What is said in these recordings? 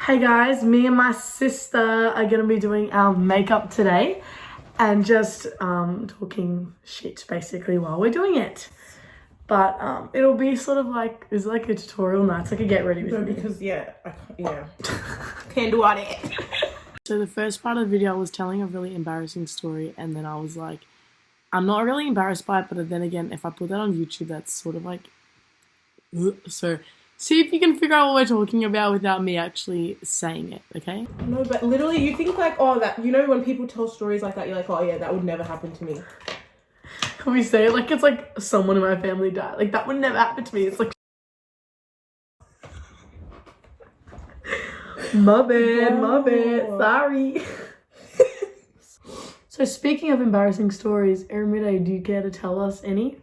Hey guys, me and my sister are going to be doing our makeup today and just talking shit basically while we're doing it. But it'll be sort of like, it's like a tutorial night. It's like a get ready with me. Because can't do all that. So the first part of the video I was telling a really embarrassing story and then I was like, I'm not really embarrassed by it, but then again, if I put that on YouTube, that's sort of like, so see if you can figure out what we're talking about without me actually saying it, okay? No, but literally you think like, oh, that, you know, when people tell stories like that, you're like, oh yeah, that would never happen to me. Can we say it like it's like someone in my family died? Like that would never happen to me. It's like, my bad, sorry. So speaking of embarrassing stories, Erimide, do you care to tell us any?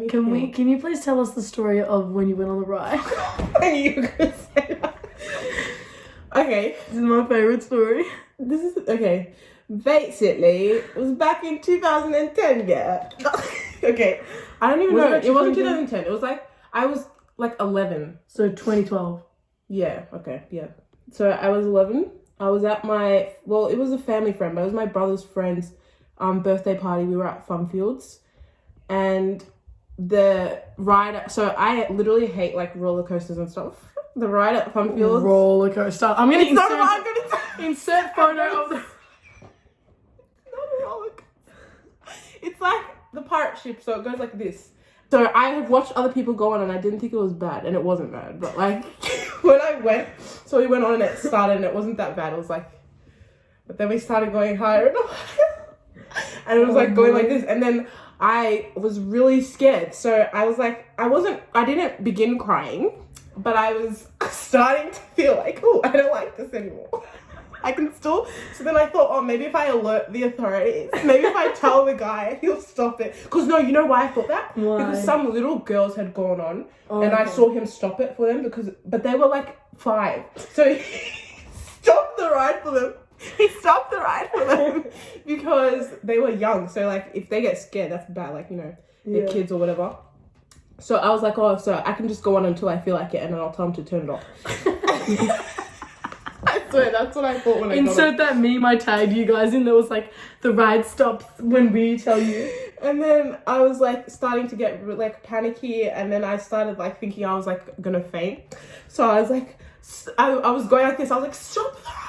Can you please tell us the story of when you went on the ride? I knew you were gonna say that. Okay. This is my favourite story. Okay. Basically, it was back in 2010, yeah. Okay. I don't even know. It wasn't 2010. It was like, I was like 11. So 2012. Yeah, okay, yeah. So I was 11. I was at it was a family friend, but it was my brother's friend's birthday party. We were at Funfields. And the ride, so I literally hate like roller coasters and stuff. The ride at Funfields. Roller coaster. I'm going to insert photo of the... It's not a roller coaster. It's like the pirate ship, so it goes like this. So I had watched other people go on and I didn't think it was bad, and it wasn't bad. But like when I went, so we went on and it started and it wasn't that bad. It was like, but then we started going higher and higher. And it was like going like this. And then I was really scared. So I was like, I didn't begin crying, but I was starting to feel like, oh, I don't like this anymore. I can still, so then I thought, oh, maybe if I alert the authorities, maybe if I tell the guy, he'll stop it. Because no, you know why I thought that? Why? Because some little girls had gone on and I saw him stop it for them but they were like 5. So he stopped the ride for them. He stopped the ride for them because they were young. So like if they get scared, that's bad, like, you know, they're kids or whatever. So I was like, oh, so I can just go on until I feel like it and then I'll tell them to turn it off. I swear, that's what I thought when I got Insert that meme I tagged you guys in that was like, the ride stops when we tell you. And then I was like starting to get like panicky, and then I started like thinking I was like gonna faint. So I was like, I was going like this, I was like, stop the ride.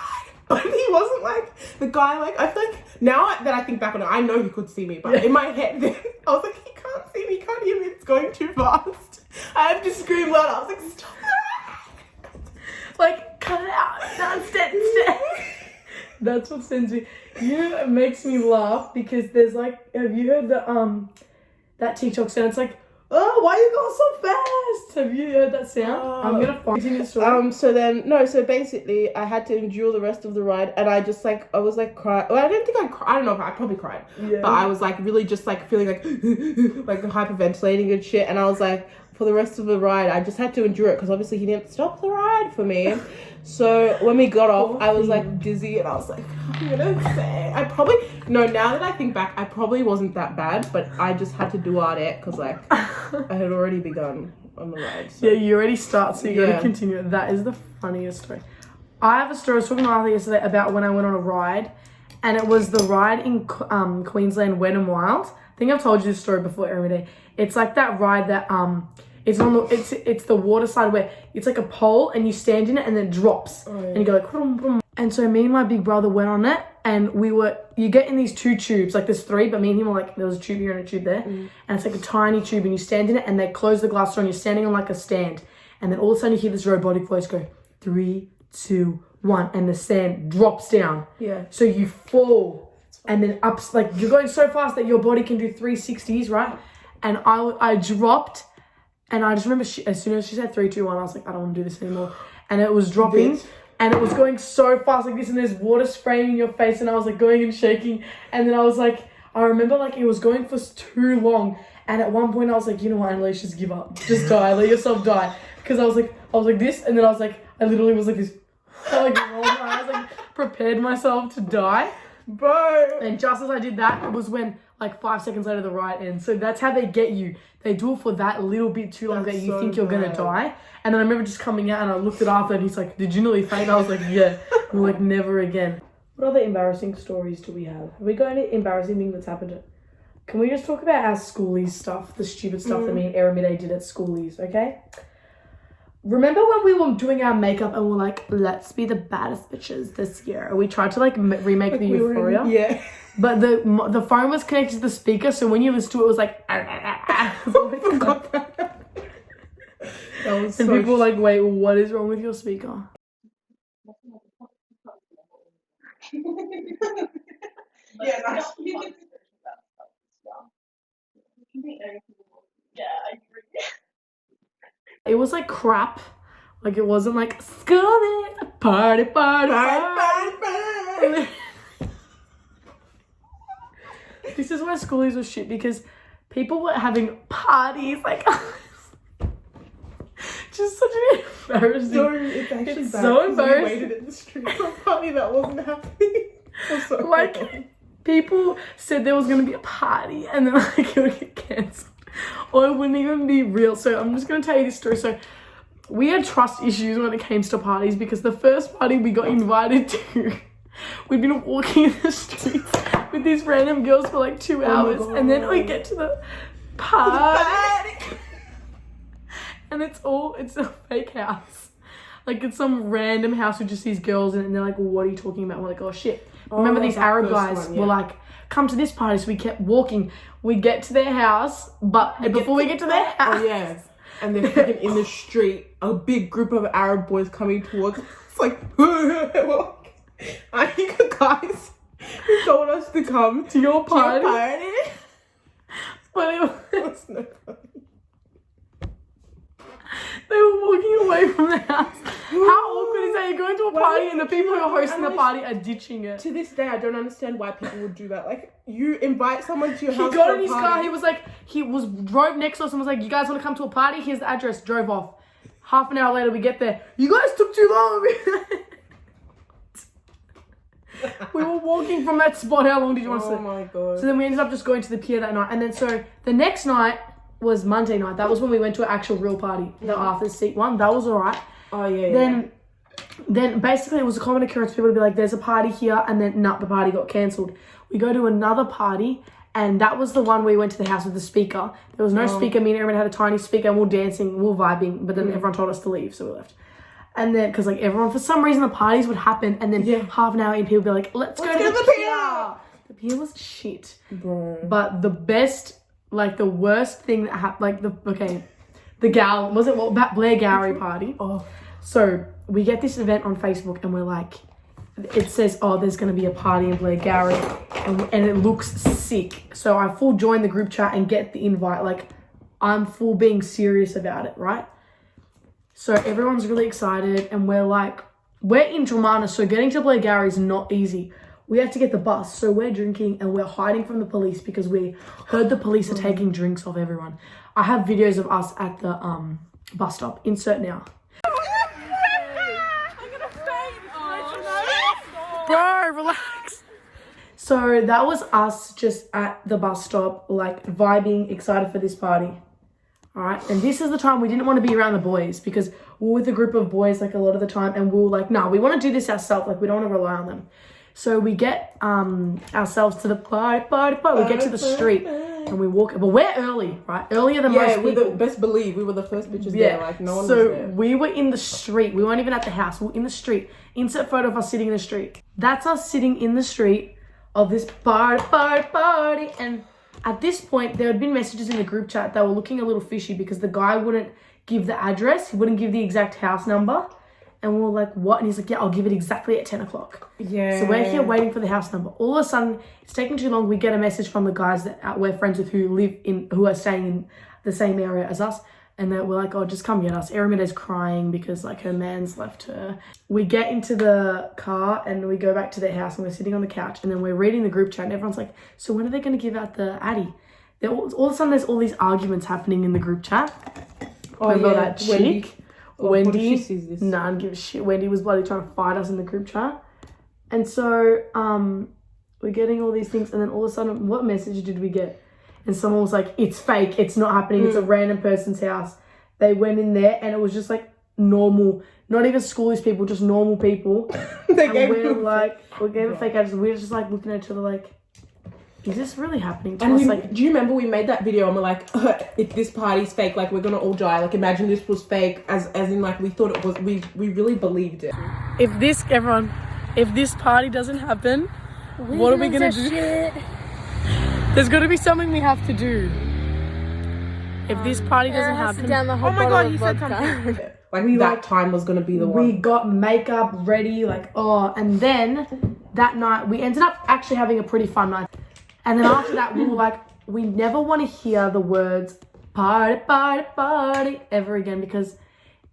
But he wasn't like, the guy, like, I feel like, now that I think back on it, I know he could see me, but in my head then, I was like, he can't see me, he can't hear me, it's going too fast. I had to scream loud, I was like, stop the ride. Like, cut it out. No, instead. That's what sends me. It makes me laugh because there's like, have you heard that TikTok sound? It's like, oh, why you going so fast? Have you heard that sound? I'm gonna find you the story. So basically I had to endure the rest of the ride, and I just like, I was like crying. Well, I didn't think I cried. I don't know if I probably cried. Yeah. But I was like really just like feeling like like hyperventilating and shit, and I was like, for the rest of the ride, I just had to endure it because obviously he didn't stop the ride for me. So when we got off, I was like dizzy and I was like, I'm gonna say, now that I think back, I probably wasn't that bad, but I just had to do all that because like I had already begun on the ride. So. Yeah, you already start, so you gotta continue it. That is the funniest story. I have a story. I was talking to Arthur yesterday about when I went on a ride, and it was the ride in Queensland, Wet and Wild. I think I've told you this story before every day. It's like that ride that it's on it's the water side where it's like a pole and you stand in it and then it drops. Oh, yeah. And you go like vroom, vroom. And so me and my big brother went on it, and you get in these 2 tubes, like there's 3, but me and him were like, there was a tube here and a tube there. And it's like a tiny tube, and you stand in it and they close the glass door and you're standing on like a stand, and then all of a sudden you hear this robotic voice go 3, 2, 1, and the sand drops down. Yeah. So you fall and then up, like you're going so fast that your body can do 360s, right? And I dropped. And I just remember as soon as she said 3, 2, 1, I was like, I don't want to do this anymore. And it was dropping, and it was going so fast like this, and there's water spraying in your face, and I was like going and shaking. And then I was like, I remember like it was going for too long. And at one point I was like, you know what, Annalise, just give up. Just die, let yourself die. Because I was like this, and then I literally was like this. I like rolled my eyes, like prepared myself to die. Bro. And just as I did that, it was when like 5 seconds later the riot ends. So that's how they get you. They do it for that little bit too long that you so think you're gonna die. And then I remember just coming out and I looked it after and he's like, "Did you nearly faint?" I was like, "Yeah." I'm like, "Never again." What other embarrassing stories do we have? Have we got any embarrassing thing that's happened? Can we just talk about our schoolies stuff, the stupid stuff that me and Aramide did at schoolies, okay? Remember when we were doing our makeup and we're like, let's be the baddest bitches this year? We tried to like remake like the Euphoria. Yeah. But the phone was connected to the speaker, so when you listen to it, it was like... I forgot that. That was and people were like, wait, what is wrong with your speaker? Yeah, that's It was like crap. Like it wasn't like school is party. This is why schoolies was shit, because people were having parties like just such an embarrassing. it's actually It's bad, so embarrassing. We waited in the street for a party that wasn't happening. So like people said there was gonna be a party and then like it would get cancelled or it wouldn't even be real. So I'm just gonna tell you this story. So we had trust issues when it came to parties, because the first party we got invited to, we'd been walking in the streets with these random girls for like 2 hours, and then we get to the party and it's a fake house. Like it's some random house with just these girls in it, and they're like, well, what are you talking about? And we're like, oh shit. Remember these Arab guys were like, come to this party, so we kept walking. We get to their house, but before we get to their house, oh yes, and they're freaking in the street, a big group of Arab boys coming towards us. It's like, I think the guys who told us to come to your party. But it was no fun. They were walking away from the house. How awkward is that? You're going to a party and the people who are hosting the party are ditching it. To this day, I don't understand why people would do that. Like, you invite someone to your house. He got in his car. He was like, drove next to us and was like, "You guys want to come to a party? Here's the address." Drove off. Half an hour later, we get there. "You guys took too long." We were walking from that spot. How long did you want to sit? Oh my god. So then we ended up just going to the pier that night. And then so the next night was Monday night. That was when we went to an actual real party. The Arthur's Seat one. That was alright. Oh yeah. Then basically it was a common occurrence for people to be like, there's a party here, and then the party got cancelled. We go to another party, and that was the one where we went to the house with the speaker. There was no speaker. Me and everyone had a tiny speaker, and we were dancing, we were vibing, but then everyone told us to leave, so we left. And then, because like everyone, for some reason the parties would happen, and then half an hour in, people would be like, let's go to the pier. The pier was shit. Bro. But the best, like the worst thing that happened, like the gal, was it Blair Gowrie party? Oh. So we get this event on Facebook and we're like, it says, oh, there's going to be a party in Blair Gowrie, and it looks sick. So I full join the group chat and get the invite. Like I'm full being serious about it, right? So everyone's really excited and we're in Dramana, so getting to Blair Gowrie is not easy. We have to get the bus, so we're drinking and we're hiding from the police because we heard the police are taking drinks off everyone. I have videos of us at the bus stop. Insert now. I'm gonna faint. Bro, relax. So that was us just at the bus stop, like vibing, excited for this party. All right, and this is the time we didn't want to be around the boys, because we're with a group of boys like a lot of the time, and we were like, no, we want to do this ourselves. Like we don't want to rely on them. So we get ourselves to the party. We get to the street and we walk. But we're early, right? Earlier than most people. Best believe we were the first bitches there. Like no one was there. So we were in the street. We weren't even at the house. We were in the street. Insert photo of us sitting in the street. That's us sitting in the street of this party. And at this point, there had been messages in the group chat that were looking a little fishy, because the guy wouldn't give the address. He wouldn't give the exact house number. And we were like, what? And he's like, yeah, I'll give it exactly at 10 o'clock. Yeah. So we're here waiting for the house number. All of a sudden, it's taking too long. We get a message from the guys that we're friends with who are staying in the same area as us. And we're like, oh, just come get us. Aramida's crying because like her man's left her. We get into the car and we go back to their house and we're sitting on the couch. And then we're reading the group chat and everyone's like, so when are they going to give out the Addy? All of a sudden, there's all these arguments happening in the group chat. Oh, remember that chick? Wendy, nah, I don't give a shit. Wendy was bloody trying to fight us in the group chat. And so, we're getting all these things, and then all of a sudden, what message did we get? And someone was like, it's fake, it's not happening, it's a random person's house. They went in there, and it was just like normal, not even schoolish people, just normal people. We gave a fake address. We were just like looking at each other like, is this really happening to us? Like, do you remember we made that video and we're like, if this party's fake, like we're gonna all die. Like imagine this was fake, as in like we thought it was. We really believed it. if this party doesn't happen, what are we gonna do? There's gotta be something we have to do. If this party doesn't happen, Oh my god, you said something. Like time was gonna be the one. We got makeup ready, and then that night we ended up actually having a pretty fun night. And then after that, we were like, we never want to hear the words party, party, party ever again, because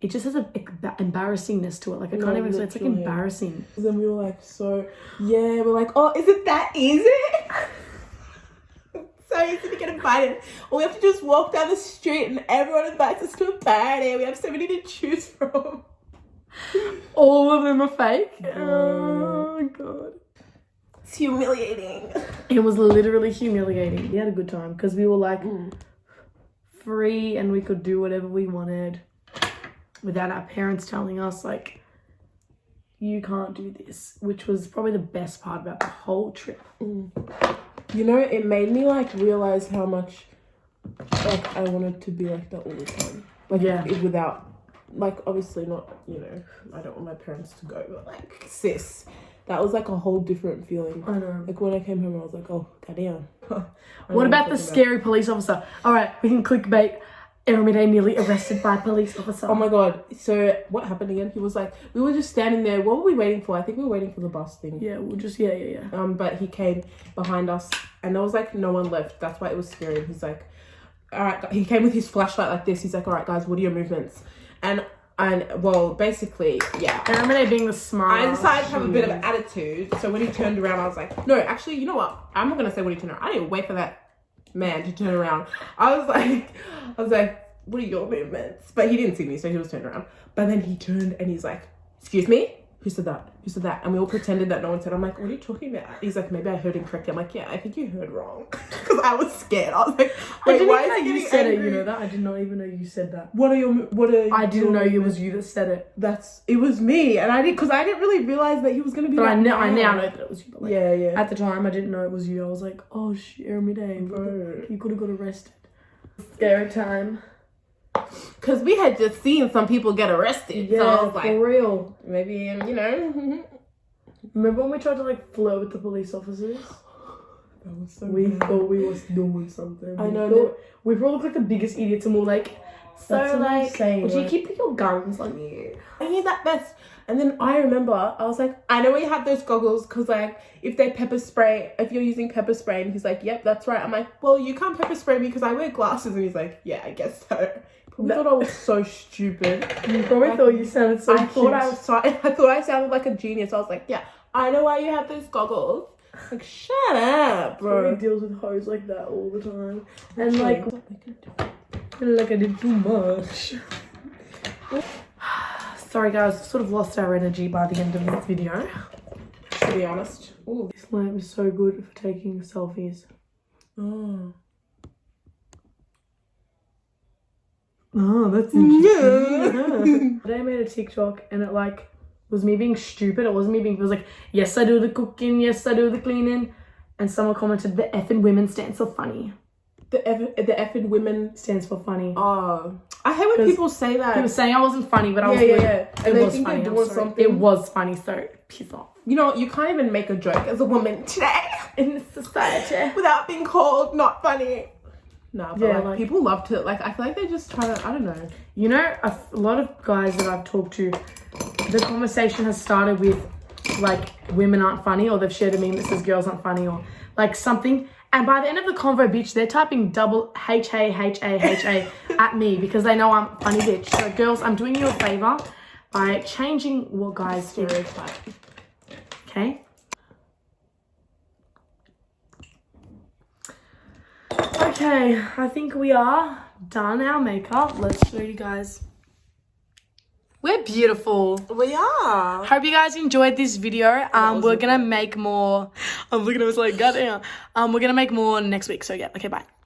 it just has an embarrassingness to it. Like, I can't even say it's like embarrassing. Then we were like, we're like, oh, is it that easy? So easy to get invited. All we have to do is walk down the street and everyone invites us to a party. We have so many to choose from. All of them are fake. Oh, God. It's humiliating. It was literally humiliating. We had a good time because we were like free and we could do whatever we wanted without our parents telling us like, you can't do this, which was probably the best part about the whole trip. You know, it made me like realize how much like I wanted to be like that all the time. Like without, like, obviously not, you know, I don't want my parents to go, but like, sis, that was like a whole different feeling. I know. Like when I came home, I was like, oh, goddamn. What about the scary police officer? All right, we can clickbait. Everybody nearly arrested by a police officer. Oh my god. So what happened again? He was like, we were just standing there. What were we waiting for? I think we were waiting for the bus thing. Yeah, we'll just, But he came behind us and there was like no one left. That's why it was scary. And he's like, all right, he came with his flashlight like this. He's like, all right, guys, what are your movements? And well, basically, yeah. I remember being the smart. I decided to have a bit of an attitude. So when he turned around, I was like, no, actually, you know what? I'm not going to say when he turned around. I didn't wait for that man to turn around. I was like, what are your movements? But he didn't see me, so he was turned around. But then he turned and he's like, excuse me? Who said that? Who said that? And we all pretended that no one said. I'm like, what are you talking about? He's like, maybe I heard incorrectly. I'm like, yeah, I think you heard wrong. Because I was scared. I was like, wait, why is he getting said angry? it, you know that? I did not even know you said that. I didn't know it was you that said it. It was me. And I didn't really realize that he was going to be but like, I now know that it was you. But like, yeah. At the time, I didn't know it was you. I was like, oh, shit, Day, bro. You could have got arrested. Scary time. Because we had just seen some people get arrested. Yeah, so I was like, for real. Maybe, you know. Remember when we tried to like flirt with the police officers? That was so We bad. thought we was doing something. I know. We probably looked like the biggest idiots and we were like, so like, would you like, keep your guns on you? I need that vest. And then I remember, I was like, I know we had those goggles because like, if you're using pepper spray, and he's like, yep, that's right. I'm like, well, you can't pepper spray me because I wear glasses. And he's like, yeah, I guess so. Probably thought I was so stupid. You probably thought you sounded so cute. I thought I sounded like a genius. I was like, yeah, I know why you have those goggles. Like, shut up, bro. He deals with hoes like that all the time. And like I did too much. Sorry guys, sort of lost our energy by the end of this video. To be honest. Ooh. This lamp is so good for taking selfies. Oh, that's interesting. Today I made a TikTok and it like was me being stupid. It wasn't me being, it was like, yes I do the cooking, yes I do the cleaning. And someone commented, the effing women stands for funny. The effing women stands for funny. Oh, I hate when people say that. He was saying I wasn't funny, but I was and they think they're doing something. It was funny, so piss off. You know, you can't even make a joke as a woman today in this society without being called not funny. No, but yeah, like people love to, like, I feel like they just try to, I don't know. You know, a lot of guys that I've talked to, the conversation has started with, like, women aren't funny, or they've shared a meme that says girls aren't funny, or, like, something. And by the end of the convo, bitch, they're typing double H-A-H-A-H-A at me because they know I'm a funny bitch. So, girls, I'm doing you a favor by changing what guys stereotype. Okay? Okay, I think we are done our makeup. Let's show you guys We're beautiful. We are. Hope you guys enjoyed this video. We're gonna make more. I'm looking at us like, goddamn. We're gonna make more next week. So yeah, okay, bye.